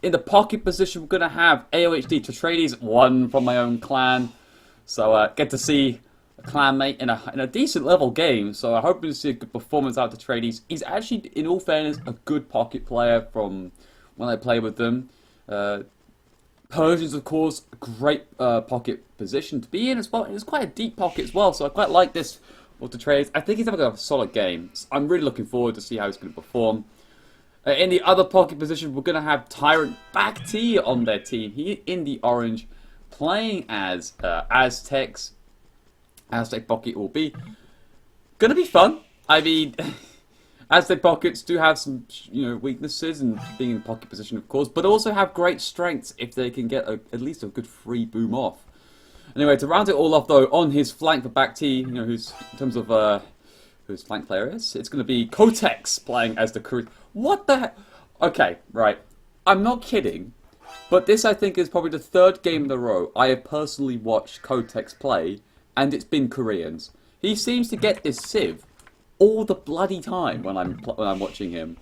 In the pocket position, we're going to have AOHD Atreides, one from my own clan. So get to see a clanmate in a decent level game. So I'm hoping to see a good performance out of Atreides. He's actually, in all fairness, a good pocket player from when I play with them. Persians, of course, a great pocket position to be in as well. It's quite a deep pocket as well, so I quite like this with the trades. I think he's having a solid game. So I'm really looking forward to see how he's going to perform. In the other pocket position, we're going to have Tyrant Bacti on their team. He in the orange, playing as Aztecs. Aztec pocket will be going to be fun. I mean, Aztec pockets do have some, weaknesses in being in pocket position, of course, but also have great strengths if they can get at least a good free boom off. Anyway, to round it all off, though, on his flank for Bacti, who's in terms of whose flank player is, it's going to be Kotex playing as the Korean. What the heck? Okay, right. I'm not kidding, but this I think is probably the third game in a row I have personally watched Kotex play, and it's been Koreans. He seems to get this sieve all the bloody time when I'm watching him.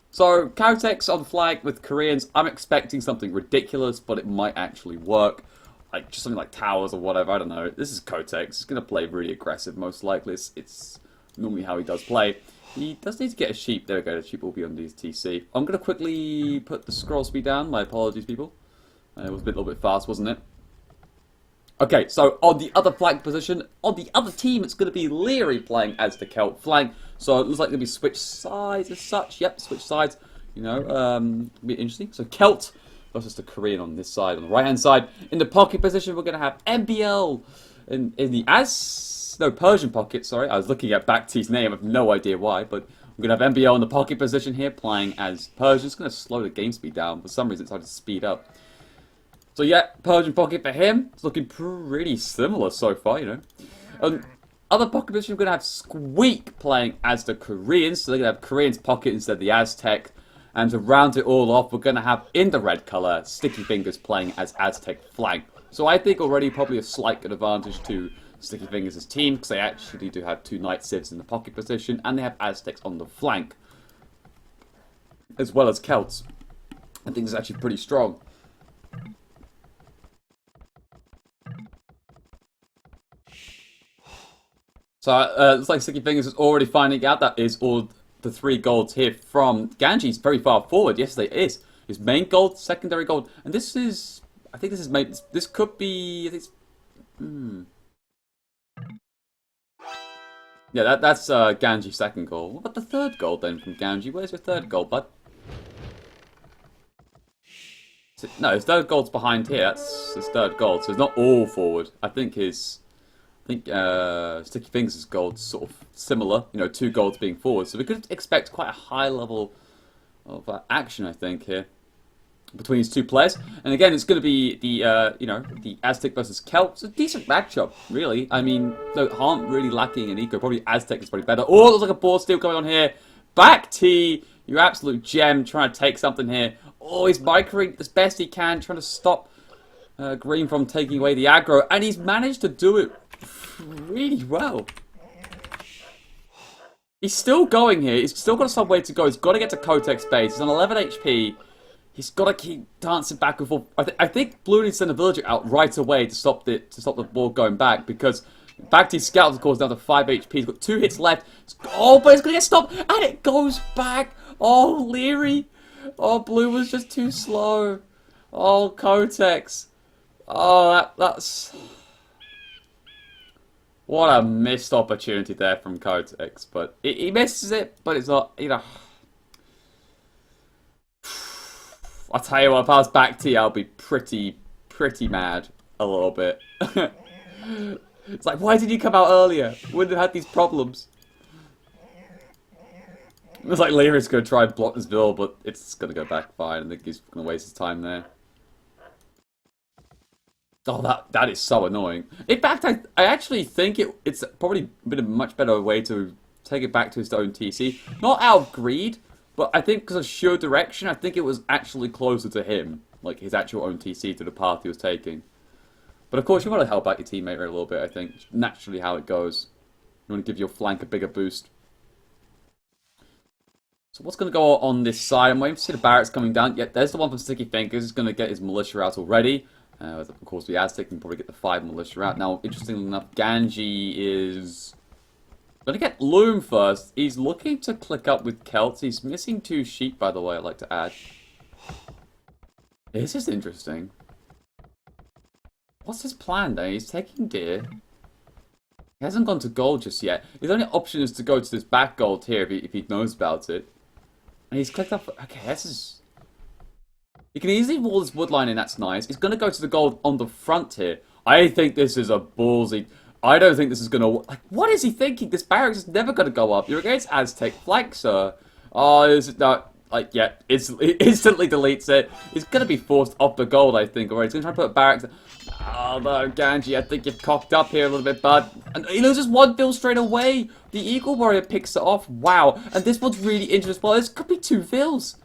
So Kotex on flag with Koreans, I'm expecting something ridiculous, but it might actually work. Like just something like towers or whatever. I don't know. This is Kotex. He's gonna play really aggressive, most likely. It's normally how he does play. He does need to get a sheep. There we go. The sheep will be on his TC. I'm gonna quickly put the scroll speed down. My apologies, people. It was a little bit fast, wasn't it? Okay, so on the other flank position, on the other team, it's going to be Leary playing as the Celt flank. So it looks like going to be switch sides as such. Yep, switch sides. Be interesting. So Celt versus the Korean on this side, on the right-hand side. In the pocket position, we're going to have MBL in the Persian pocket. Sorry, I was looking at Bacti's name. I have no idea why, but we're going to have MBL in the pocket position here, playing as Persian. It's going to slow the game speed down. For some reason, it's hard to speed up. So yeah, Persian pocket for him. It's looking pretty similar so far, Other pocket position, we're going to have Squeak playing as the Koreans. So they're going to have Koreans pocket instead of the Aztec. And to round it all off, we're going to have, in the red colour, Sticky Fingers playing as Aztec flank. So I think already probably a slight advantage to Sticky Fingers' team, because they actually do have two Knight Civs in the pocket position, and they have Aztecs on the flank, as well as Celts. I think it's actually pretty strong. So it looks like Sticky Fingers is already finding out that is all the 3 golds here from Ganji's very far forward. Yes, there is. His main gold, secondary gold, and this is, I think this is made. This could be. I think it's, Yeah, that's Ganji's second gold. What about the third gold then from Ganji? Where's your third gold, bud? No, his third gold's behind here. That's his third gold, so it's not all forward. I think Sticky Fingers' gold's sort of similar, 2 golds being forward. So we could expect quite a high level of action, I think, here between these 2 players. And again, it's going to be the Aztec versus Celt. It's a decent matchup, really. I mean, they aren't really lacking in eco. Probably Aztec is probably better. Oh, it looks like a board steal going on here. Back T, you absolute gem, trying to take something here. Oh, he's microing as best he can, trying to stop Green from taking away the aggro. And he's managed to do it really well. He's still going here. He's still got some way to go. He's got to get to Kotek's base. He's on 11 HP. He's got to keep dancing back and forth. I think Blue needs to send a villager out right away to stop the ball going back, because Bacti's scouts, of course, down to 5 HP. He's got 2 hits left. Oh, but it's going to get stopped, and it goes back. Oh, Leary. Oh, Blue was just too slow. Oh, Kotex. Oh, that's... What a missed opportunity there from Kotex. But he misses it, but it's not, I'll tell you what, if I was Bacti, I'll be pretty mad a little bit. It's like, why did you come out earlier? Wouldn't have had these problems. It's like Leary's going to try and block this build, but it's going to go back fine. I think he's going to waste his time there. Oh, that is so annoying. In fact, I actually think it's probably been a much better way to take it back to his own TC. Not out of greed, but I think because of sheer direction, I think it was actually closer to him. Like his actual own TC to the path he was taking. But of course, you want to help out your teammate a little bit, I think. It's naturally how it goes. You want to give your flank a bigger boost. So what's going to go on this side? I'm waiting to see the barracks coming down. Yep, there's the one from Sticky Fingers. He's going to get his militia out already. Of course, the Aztec can probably get the 5 militia out. Now, interestingly enough, Ganji is going to get Loom first. He's looking to click up with Celts. He's missing 2 sheep, by the way, I'd like to add. This is interesting. What's his plan, though? He's taking deer. He hasn't gone to gold just yet. His only option is to go to this back gold here if he knows about it. And he's clicked up... Okay, this is... He can easily wall this wood line in, that's nice. He's going to go to the gold on the front here. I think this is a ballsy... I don't think this is going to... Like, what is he thinking? This barracks is never going to go up. You're against Aztec flank, sir. Oh, is it not... Like, yeah, it instantly deletes it. He's going to be forced off the gold, I think, already. He's going to try to put a barracks... Oh, no, Ganji, I think you've cocked up here a little bit, bud. And he loses 1 bill straight away. The Eagle Warrior picks it off. Wow. And this one's really interesting. Well, this could be 2 vills.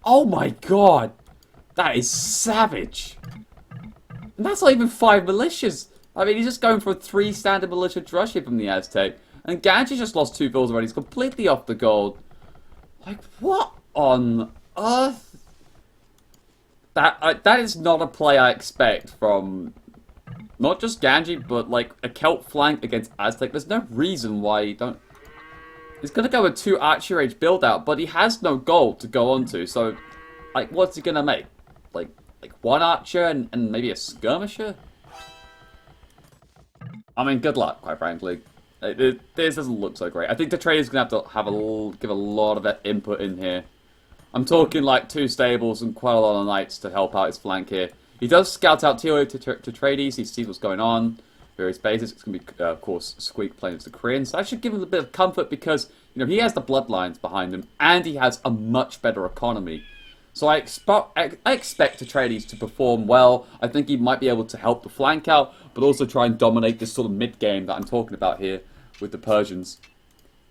Oh, my God. That is savage. And that's not even 5 militias. I mean, he's just going for a 3 standard militia drush here from the Aztec. And Ganji just lost 2 vills already. He's completely off the gold. Like, what on earth? That is not a play I expect from not just Ganji, but like a Celt flank against Aztec. There's no reason why you don't... He's going to go with 2 Archer Age build out, but he has no gold to go onto. So, like, what's he going to make? Like 1 Archer and maybe a Skirmisher? I mean, good luck, quite frankly. This doesn't look so great. I think the trader's going to have to give a lot of input in here. I'm talking like 2 stables and quite a lot of knights to help out his flank here. He does scout out Tio to Trades. He sees what's going on. Various bases. It's going to be, of course, Squeak playing as the Korean. So that should give him a bit of comfort because, you know, he has the bloodlines behind him and he has a much better economy. So I expect Atreides to perform well. I think he might be able to help the flank out, but also try and dominate this sort of mid-game that I'm talking about here with the Persians.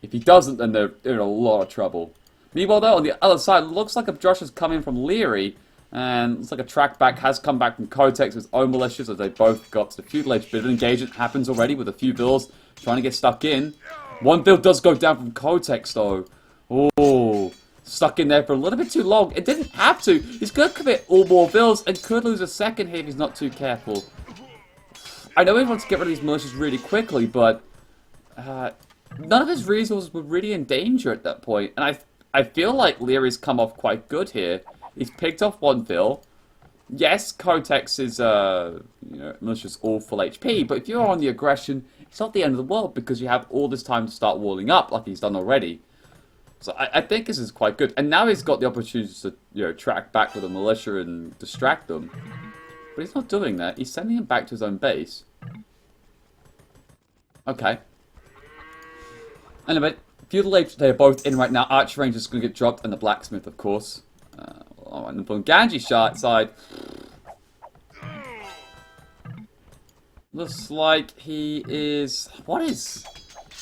If he doesn't, then they're in a lot of trouble. Meanwhile, though, on the other side, it looks like a Drush has come in from Leary, and looks like a track back has come back from Kotex with his own militias as they both got to the feudal age. Bit of engagement happens already with a few bills trying to get stuck in. 1 bill does go down from Kotex, though. Oh, stuck in there for a little bit too long. It didn't have to. He's going to commit all more bills and could lose a second here if he's not too careful. I know he wants to get rid of these militias really quickly, but none of his resources were really in danger at that point, and I feel like Leary's come off quite good here. He's picked off 1 bill. Yes, Kotex is, you know, militia's all full HP, but if you're on the aggression, it's not the end of the world because you have all this time to start walling up like he's done already. So I think this is quite good. And now he's got the opportunity to, you know, track back with a militia and distract them. But he's not doing that. He's sending him back to his own base. Okay. Anyway, feudal age, they're both in right now. Archer Range is going to get dropped, and the blacksmith, of course. And from Ganji's side, looks like he is... What is...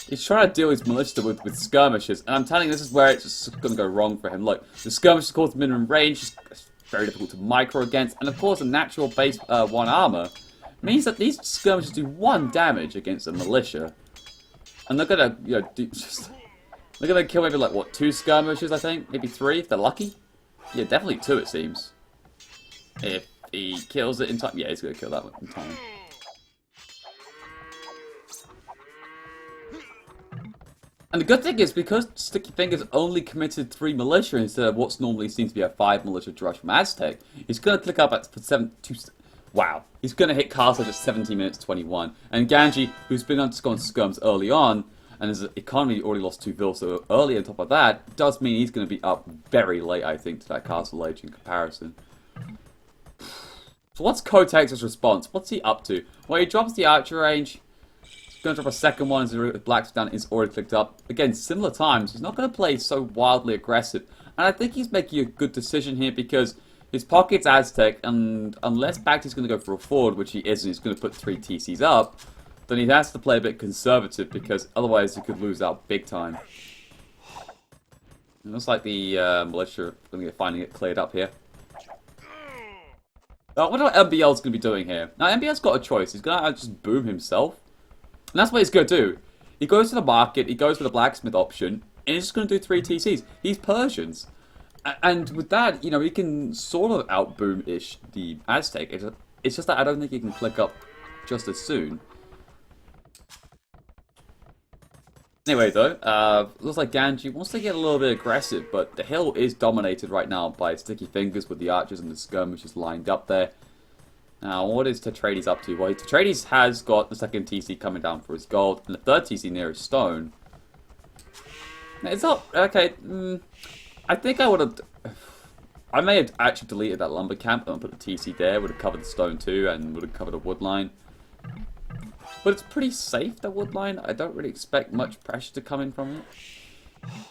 He's trying to deal with his militia with skirmishes, and I'm telling you, this is where it's just going to go wrong for him. Look, the skirmishes cause minimum range, it's very difficult to micro against, and of course, a natural base 1 armor means that these skirmishes do 1 damage against a militia, and they're going to, you know, they're going to kill maybe like what, 2 skirmishes, I think, maybe 3 if they're lucky. Yeah, definitely 2 it seems. If he kills it in time, yeah, he's going to kill that one in time. And the good thing is, because Sticky Fingers only committed 3 militia instead of what's normally seems to be a 5 militia drush from Aztec, he's going to click up at 7... Wow. He's going to hit castle at 17 minutes 21. And Ganji, who's been on skirms early on, and his economy already lost 2 vills so early on top of that, does mean he's going to be up very late, I think, to that castle age in comparison. So what's Kotex's response? What's he up to? Well, he drops the archer range. Going to drop a second one as the blacksmith down is already clicked up. Again, similar times. He's not going to play so wildly aggressive. And I think he's making a good decision here because his pocket's Aztec, and unless Bacti's going to go for a forward, which he isn't, he's going to put 3 TCs up, then he has to play a bit conservative because otherwise he could lose out big time. It looks like the militia are going to be finding it cleared up here. What what MBL's going to be doing here? Now, MBL's got a choice. He's going to just boom himself. And that's what he's going to do. He goes to the market, he goes for the blacksmith option, and he's just going to do 3 TCs. He's Persians. And with that, you know, he can sort of outboom-ish the Aztec. It's just that I don't think he can click up just as soon. Anyway, though, looks like Ganji wants to get a little bit aggressive, but the hill is dominated right now by Sticky Fingers with the archers and the skirmishes lined up there. Now, what is Tetrades up to? Well, Tetrades has got the second TC coming down for his gold, and the third TC near his stone. Now, it's not... Okay, I think I would have... I may have actually deleted that lumber camp and put the TC there. Would have covered the stone too, and would have covered a wood line. But it's pretty safe, the wood line. I don't really expect much pressure to come in from it.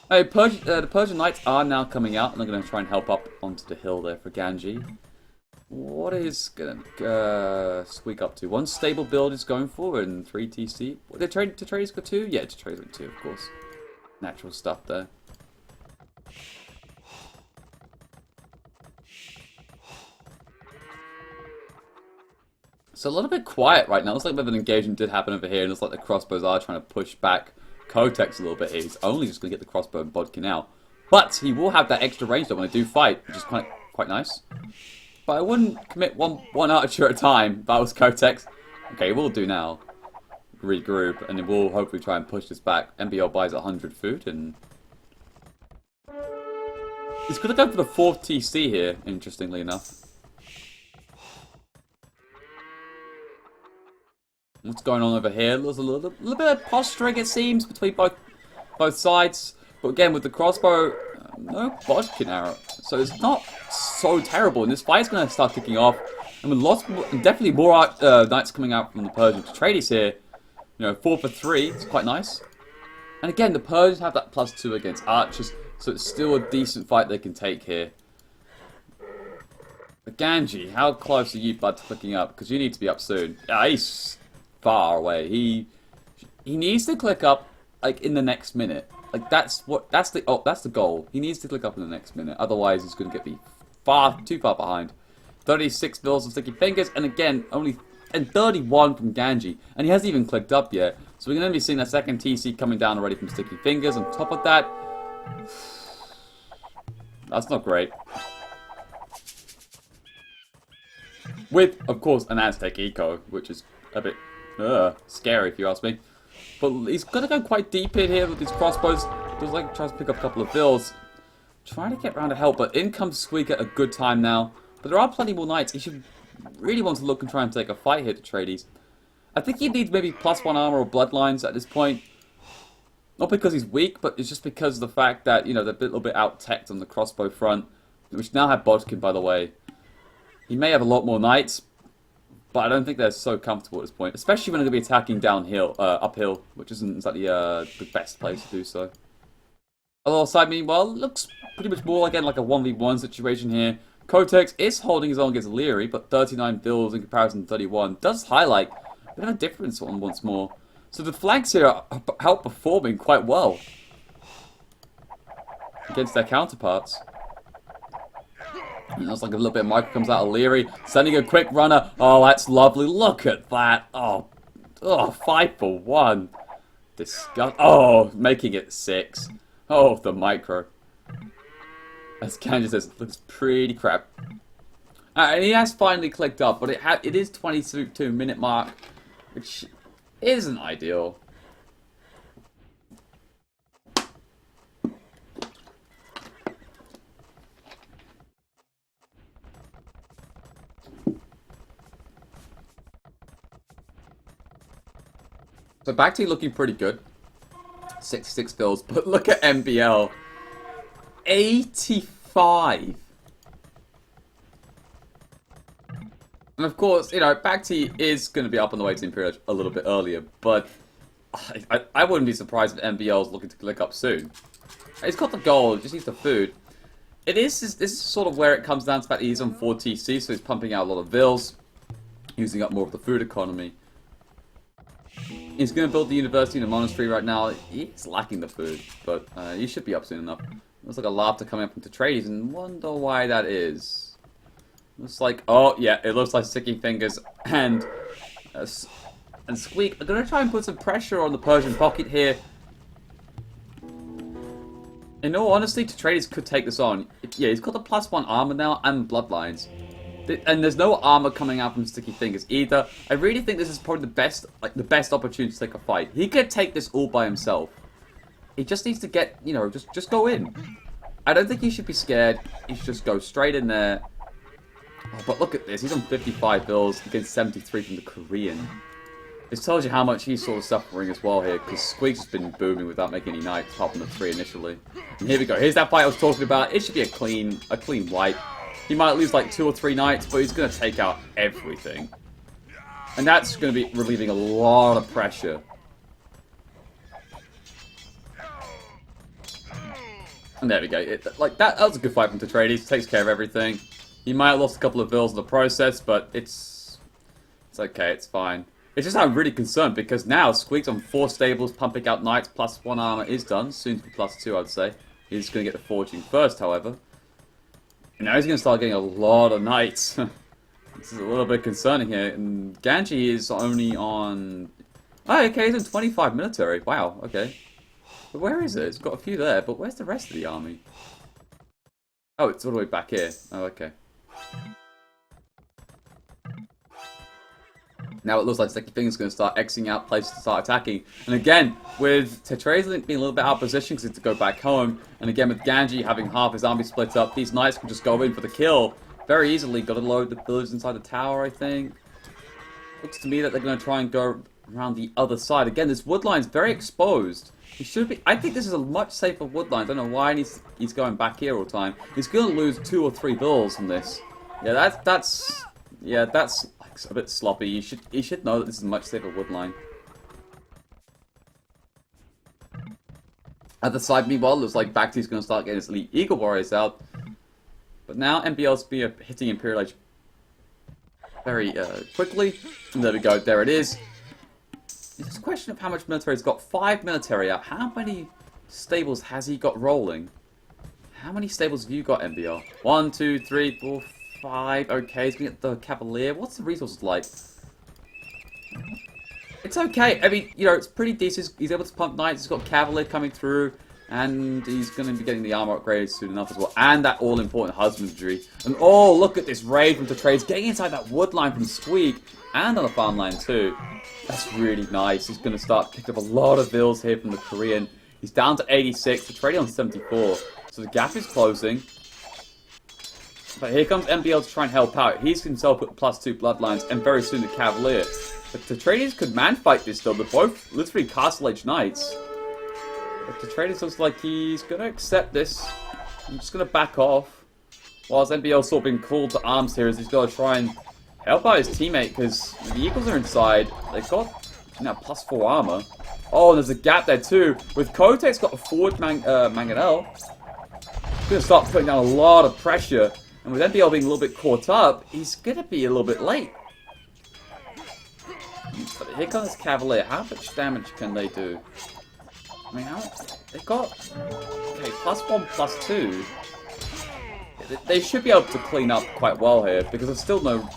Hey, the Persian Knights are now coming out, and they're going to try and help up onto the hill there for Ganji. What is going to Squeak up to? One stable build is going forward, and 3 TC. What, did Tetrades go 2? Yeah, Tetrades went 2, of course. Natural stuff there. So a little bit quiet right now. Looks like a bit of an engagement did happen over here, and looks like the crossbows are trying to push back Kotex a little bit here. He's only just going to get the crossbow and Bodkin out. But he will have that extra range though when they do fight, which is quite nice. But I wouldn't commit one archer at a time if I was Kotex. Okay, we'll do now. Regroup, and then we'll hopefully try and push this back. MBL buys 100 food, and... he's going to go for the 4th TC here, interestingly enough. What's going on over here? There's a little bit of posturing, it seems, between both sides. But again, with the crossbow, no Bodkin arrow. So it's not so terrible. And this fight's going to start kicking off. And with definitely more knights coming out from the Persian Tetrades here. You know, 4 for 3. It's quite nice. And again, the Persians have that +2 against archers. So it's still a decent fight they can take here. But Ganji, how close are you, bud, to clicking up? Because you need to be up soon. Yeah, he's far away. He needs to click up like in the next minute. Like that's the goal. He needs to click up in the next minute. Otherwise, he's going to get too far behind. 36 bills of Sticky Fingers, and again only 31 from Ganji, and he hasn't even clicked up yet. So we're going to be seeing that second TC coming down already from Sticky Fingers. On top of that, that's not great. With, of course, an Aztec Eco, which is a bit scary if you ask me. But he's going to go quite deep in here with these crossbows. Just like tries to pick up a couple of bills. Trying to get around to help, but in comes Squeak at a good time now. But there are plenty more knights. He should really want to look and try and take a fight here to Tetrades. I think he needs maybe +1 armor or bloodlines at this point. Not because he's weak, but it's just because of the fact that, you know, they're a little bit out-teched on the crossbow front. Which now have Bodkin, by the way. He may have a lot more knights, but I don't think they're so comfortable at this point. Especially when they're going to be attacking downhill, uphill, which isn't exactly the best place to do so. Alongside, meanwhile, looks pretty much more again like a 1v1 situation here. Kotex is holding his own against Leary, but 39 bills in comparison to 31 does highlight a bit of a difference once more. So the flanks here are outperforming quite well against their counterparts. And looks like a little bit of micro comes out of Leary, sending a quick runner. Oh, that's lovely. Look at that. Oh, 5 for 1. Disgust. Oh, making it 6. Oh, the micro. As Kanji says, it looks pretty crap. And he has finally clicked up, but it is 22-minute mark, which isn't ideal. So back to looking pretty good. 66 bills, but look at MBL. 85. And of course, you know, Bhakti is going to be up on the way to Imperial a little bit earlier, but I wouldn't be surprised if MBL is looking to click up soon. He's got the gold, just needs the food. This is sort of where it comes down to the fact that he's on 4 TC, so he's pumping out a lot of vills, using up more of the food economy. He's going to build the university and the monastery right now. He's lacking the food, but he should be up soon enough. Looks like a laughter coming up from Tetrades, and wonder why that is. Looks like, oh yeah, it looks like Sticky Fingers and Squeak are going to try and put some pressure on the Persian pocket here. In all honesty, Atreides could take this on. Yeah, he's got the +1 armor now and bloodlines. And there's no armor coming out from Sticky Fingers either. I really think this is probably the best opportunity to take a fight. He could take this all by himself. He just needs to get, you know, just go in. I don't think he should be scared. He should just go straight in there. Oh, but look at this. He's on 55 bills against 73 from the Korean. This tells you how much he's sort of suffering as well here, because Squeaks has been booming without making any knights, apart from the 3 initially. And here we go. Here's that fight I was talking about. It should be a clean wipe. He might lose like 2 or 3 knights, but he's going to take out everything. And that's going to be relieving a lot of pressure. And there we go. That was a good fight from Atreides. Takes care of everything. He might have lost a couple of bills in the process, but it's okay. It's fine. It's just I'm really concerned because now Squeak's on 4 stables, pumping out knights, +1 armor is done. Soon to be +2, I'd say. He's going to get the forging first, however. And now he's going to start getting a lot of knights. This is a little bit concerning here. And Ganji is only on... Oh, okay, he's on 25 military. Wow, okay. But where is it? It's got a few there, but where's the rest of the army? Oh, it's all the way back here. Oh, okay. Now it looks like Sticky Finger's going to start Xing out places to start attacking. And again, with Atreides being a little bit out of position because he had to go back home, and again with Ganji having half his army split up, these knights can just go in for the kill very easily. Got to load the villagers inside the tower, I think. Looks to me that they're going to try and go around the other side. Again, this wood line's very exposed. He should be. I think this is a much safer wood line. I don't know why he's going back here all the time. He's going to lose 2 or 3 bills from this. Yeah, that's a bit sloppy. You should know that this is a much safer wood line. At the side, meanwhile, it looks like Bacti's going to start getting his elite Eagle Warriors out. But now MBL's hitting Imperial Age very quickly. And there we go. There it is. It's just a question of how much military he's got. 5 military out. How many stables has he got rolling? How many stables have you got, MBL? 1, 2, 3, 4, 5. Okay, he's going to get the Cavalier. What's the resources like? It's okay. I mean, you know, it's pretty decent. He's able to pump knights. He's got Cavalier coming through. And he's going to be getting the armor upgraded soon enough as well. And that all-important husbandry. And oh, look at this raid from Atreides. Getting inside that wood line from Squeak. And on the farmland too. That's really nice. He's going to start picking up a lot of bills here from the Korean. He's down to 86. Atreides on 74. So the gap is closing. But here comes MBL to try and help out. He's himself put +2 bloodlines. And very soon the Cavalier. But Atreides could man-fight this though. They're both literally Castle-Age knights. But Atreides looks like he's going to accept this. I'm just going to back off. Whilst MBL's sort of been called to arms here as he's got to try and help out his teammate because the Eagles are inside. They've got now +4 armor. Oh, and there's a gap there too. With Kotek's got a forward Mangonel. He's going to start putting down a lot of pressure. And with MBL being a little bit caught up, he's going to be a little bit late. But here comes Cavalier. How much damage can they do? I mean, they've got... Okay, +1, +2. They should be able to clean up quite well here, because there's still no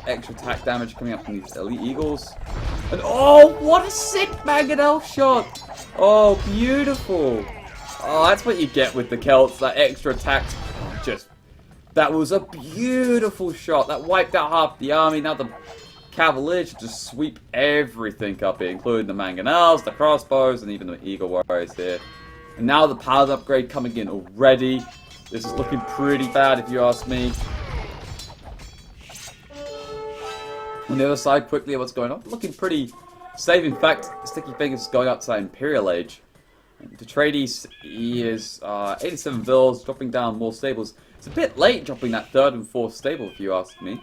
extra attack damage coming up from these Elite Eagles. And oh, what a sick Mangonel shot! Oh, beautiful! Oh, that's what you get with the Celts, that extra attack. That was a beautiful shot. That wiped out half the army. Now the Cavalier should just sweep everything up here, including the Mangonels, the crossbows, and even the Eagle Warriors here. And now the Paladin upgrade coming in already. This is looking pretty bad if you ask me. On the other side, quickly, what's going on? Looking pretty safe. In fact, Sticky Fingers is going up to that Imperial Age. Atreides, he is 87 vills, dropping down more stables. It's a bit late dropping that 3rd and 4th stable, if you ask me.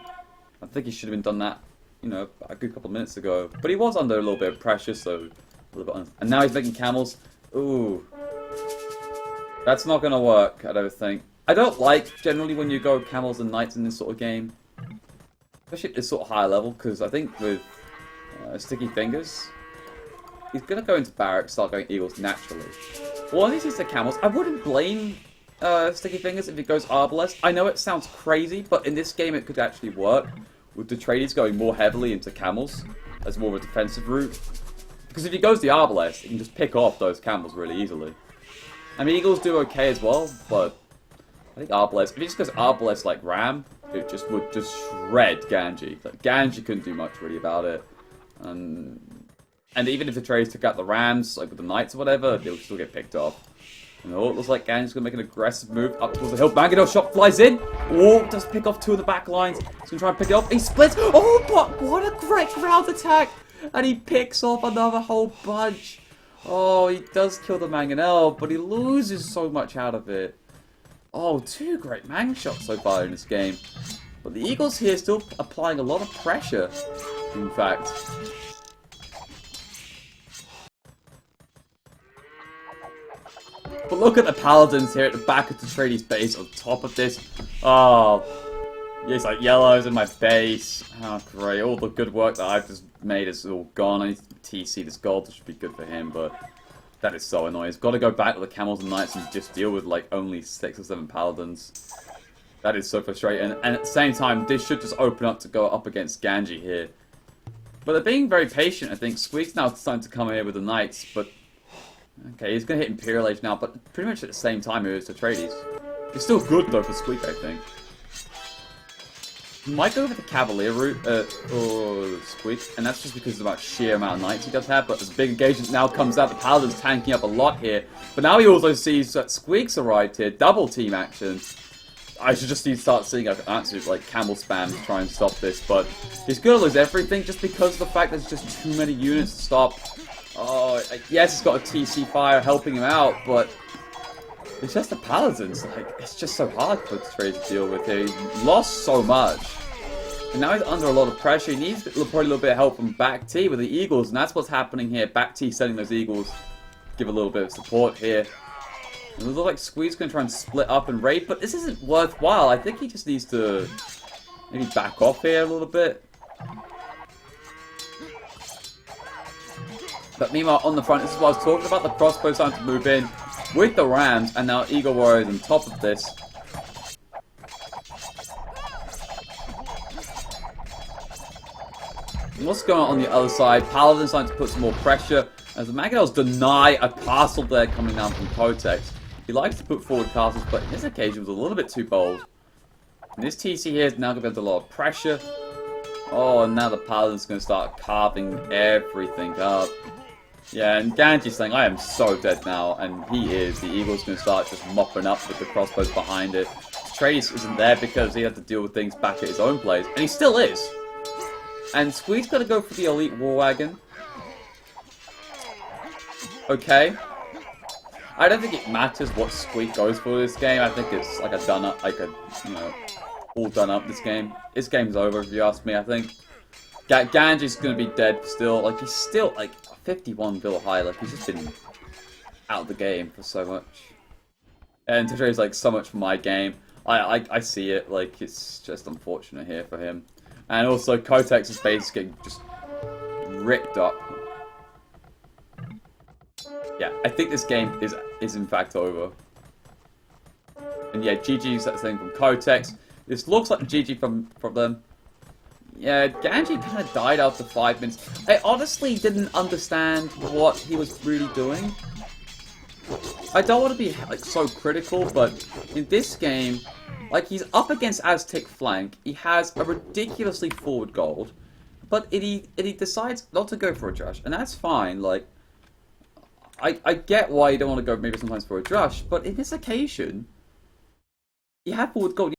I think he should have been done that, you know, a good couple of minutes ago. But he was under a little bit of pressure, so a little bit. And now he's making camels. Ooh. That's not going to work, I don't think. I don't like, generally, when you go camels and knights in this sort of game. Especially at this sort of higher level, because I think with Sticky Fingers, he's going to go into barracks, start going eagles naturally. Well, these are camels. I wouldn't blame Sticky Fingers if it goes arbalest. I know it sounds crazy, but in this game it could actually work. With the Atreides going more heavily into camels as more of a defensive route. Because if he goes the arbalest, he can just pick off those camels really easily. I mean, Eagles do okay as well, but I think Arbalest, if he just goes Arbalest like Ram, it just would just shred Ganji. Like, Ganji couldn't do much really about it. And even if the Atreides took out the Rams, like with the Knights or whatever, they'll still get picked off. And oh, it looks like Ganji's going to make an aggressive move up towards the hill. Mangonel shot flies in. Oh, does pick off two of the back lines. He's going to try and pick it up. He splits. Oh, but what a great round attack. And he picks off another whole bunch. Oh, he does kill the Mangonel, but he loses so much out of it. Oh, two great Mang shots so far in this game. But the Eagles here still applying a lot of pressure, in fact. But look at the Paladins here at the back of the Atreides base on top of this. Oh, yeah, it's like yellows in my base. Oh, great. All the good work that I've just made is all gone. I need to TC this gold, which should be good for him, but that is so annoying. He's got to go back to the Camels and Knights and just deal with like only 6 or 7 Paladins. That is so frustrating. And at the same time, this should just open up to go up against Ganji here. But they're being very patient, I think. Squeak's now starting to come in here with the Knights, but okay, he's going to hit Imperial Age now, but pretty much at the same time here as Atreides. It's still good, though, for Squeak, I think. He might go with the Cavalier route, or Squeak, and that's just because of the sheer amount of Knights he does have, but as big engagement now comes out, the Paladin's tanking up a lot here. But now he also sees that Squeak's arrived here, double team action. I should just start seeing an absolute, like, camel spam to try and stop this, but he's going to lose everything just because of the fact there's just too many units to stop. Oh, yes, he's got a TC fire helping him out, but it's just the Paladins. Like, it's just so hard for Atreides to deal with here. He lost so much. And now he's under a lot of pressure. He needs probably a little bit of help from back T with the Eagles, and that's what's happening here. Back T sending those Eagles, give a little bit of support here. And it looks like Squeak's going to try and split up and raid, but this isn't worthwhile. I think he just needs to maybe back off here a little bit. But meanwhile, on the front, this is what I was talking about. The crossbow starting to move in with the Rams, and now Eagle Warriors on top of this. And what's going on the other side? Paladin's starting to put some more pressure as the Mangonels deny a castle there coming down from Kotex. He likes to put forward castles, but in this occasion was a little bit too bold. And this TC here is now going to be under a lot of pressure. Oh, and now the Paladin's going to start carving everything up. Yeah, and Ganji's saying, I am so dead now, and he is. The Eagle's going to start just mopping up with the crossbows behind it. Atreides isn't there because he had to deal with things back at his own place, and he still is. And Squeak's got to go for the Elite War Wagon. Okay. I don't think it matters what Squeak goes for this game. I think it's like a done up, like a, you know, all done up this game. This game's over if you ask me, I think. Ganji's going to be dead still. Like, he's still, like, 51 bill high. Like, he's just been out of the game for so much. And Tadre's like, so much for my game. I see it. Like, it's just unfortunate here for him. And also, Kotex's base is getting just ripped up. Yeah, I think this game is in fact over. And yeah, GG's that thing from Kotex. This looks like GG from them. Yeah, Ganji kind of died after 5 minutes. I honestly didn't understand what he was really doing. I don't want to be like so critical, but in this game, like, he's up against Aztec flank. He has a ridiculously forward gold, but he decides not to go for a drush, and that's fine. Like, I get why you don't want to go maybe sometimes for a drush, but in this occasion, you have forward gold.